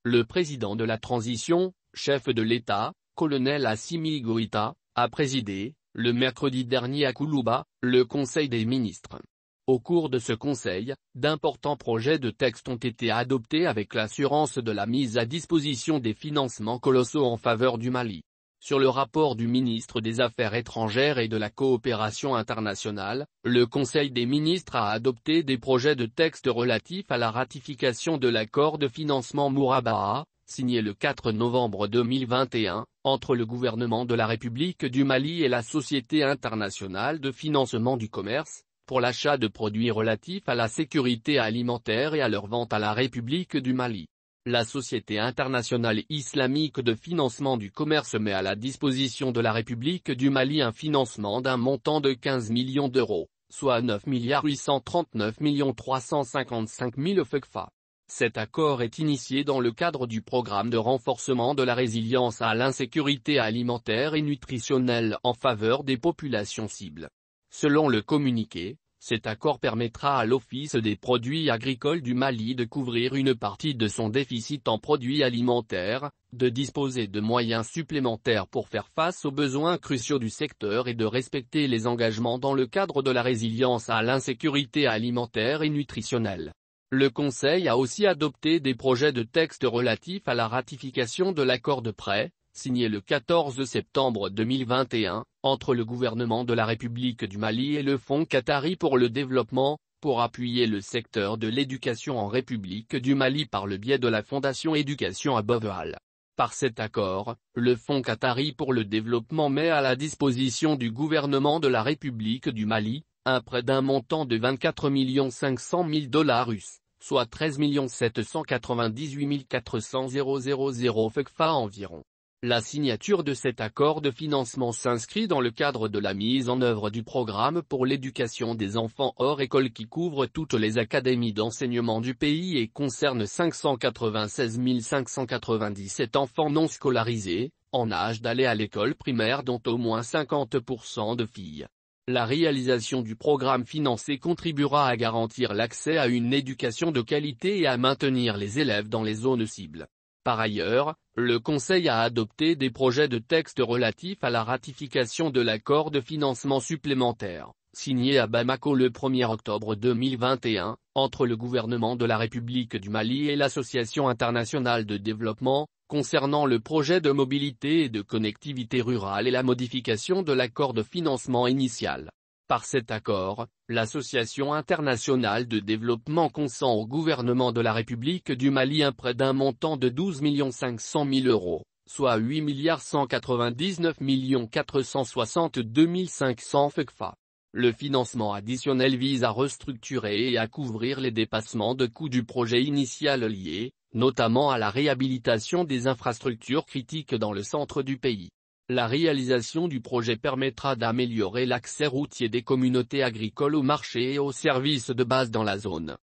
Le président de la transition, chef de l'État, colonel Assimi Goïta, a présidé, le mercredi dernier à Koulouba, le Conseil des ministres. Au cours de ce conseil, d'importants projets de texte ont été adoptés avec l'assurance de la mise à disposition des financements colossaux en faveur du Mali. Sur le rapport du ministre des Affaires étrangères et de la coopération internationale, le Conseil des ministres a adopté des projets de texte relatifs à la ratification de l'accord de financement Mourabaha, signé le 4 novembre 2021, entre le gouvernement de la République du Mali et la Société internationale de financement du commerce, pour l'achat de produits relatifs à la sécurité alimentaire et à leur vente à la République du Mali. La Société internationale islamique de financement du commerce met à la disposition de la République du Mali un financement d'un montant de 15 millions d'euros, soit 9 839 355 000 FECFA. Cet accord est initié dans le cadre du programme de renforcement de la résilience à l'insécurité alimentaire et nutritionnelle en faveur des populations cibles. Selon le communiqué, cet accord permettra à l'Office des produits agricoles du Mali de couvrir une partie de son déficit en produits alimentaires, de disposer de moyens supplémentaires pour faire face aux besoins cruciaux du secteur et de respecter les engagements dans le cadre de la résilience à l'insécurité alimentaire et nutritionnelle. Le Conseil a aussi adopté des projets de texte relatifs à la ratification de l'accord de prêt, signé le 14 septembre 2021, entre le gouvernement de la République du Mali et le Fonds qatari pour le développement, pour appuyer le secteur de l'éducation en République du Mali par le biais de la Fondation Éducation à Boveal. Par cet accord, le Fonds qatari pour le développement met à la disposition du gouvernement de la République du Mali, un prêt d'un montant de 24 500 000 $, soit 13 798 400 000 FECFA environ. La signature de cet accord de financement s'inscrit dans le cadre de la mise en œuvre du programme pour l'éducation des enfants hors école qui couvre toutes les académies d'enseignement du pays et concerne 596 597 enfants non scolarisés, en âge d'aller à l'école primaire dont au moins 50% de filles. La réalisation du programme financé contribuera à garantir l'accès à une éducation de qualité et à maintenir les élèves dans les zones cibles. Par ailleurs, le Conseil a adopté des projets de texte relatifs à la ratification de l'accord de financement supplémentaire, signé à Bamako le 1er octobre 2021, entre le gouvernement de la République du Mali et l'Association internationale de développement, concernant le projet de mobilité et de connectivité rurale et la modification de l'accord de financement initial. Par cet accord, l'Association internationale de développement consent au gouvernement de la République du Mali un prêt d'un montant de 12 500 000 €, soit 8 199 462 500 FECFA. Le financement additionnel vise à restructurer et à couvrir les dépassements de coûts du projet initial liés, notamment à la réhabilitation des infrastructures critiques dans le centre du pays. La réalisation du projet permettra d'améliorer l'accès routier des communautés agricoles aux marchés et aux services de base dans la zone.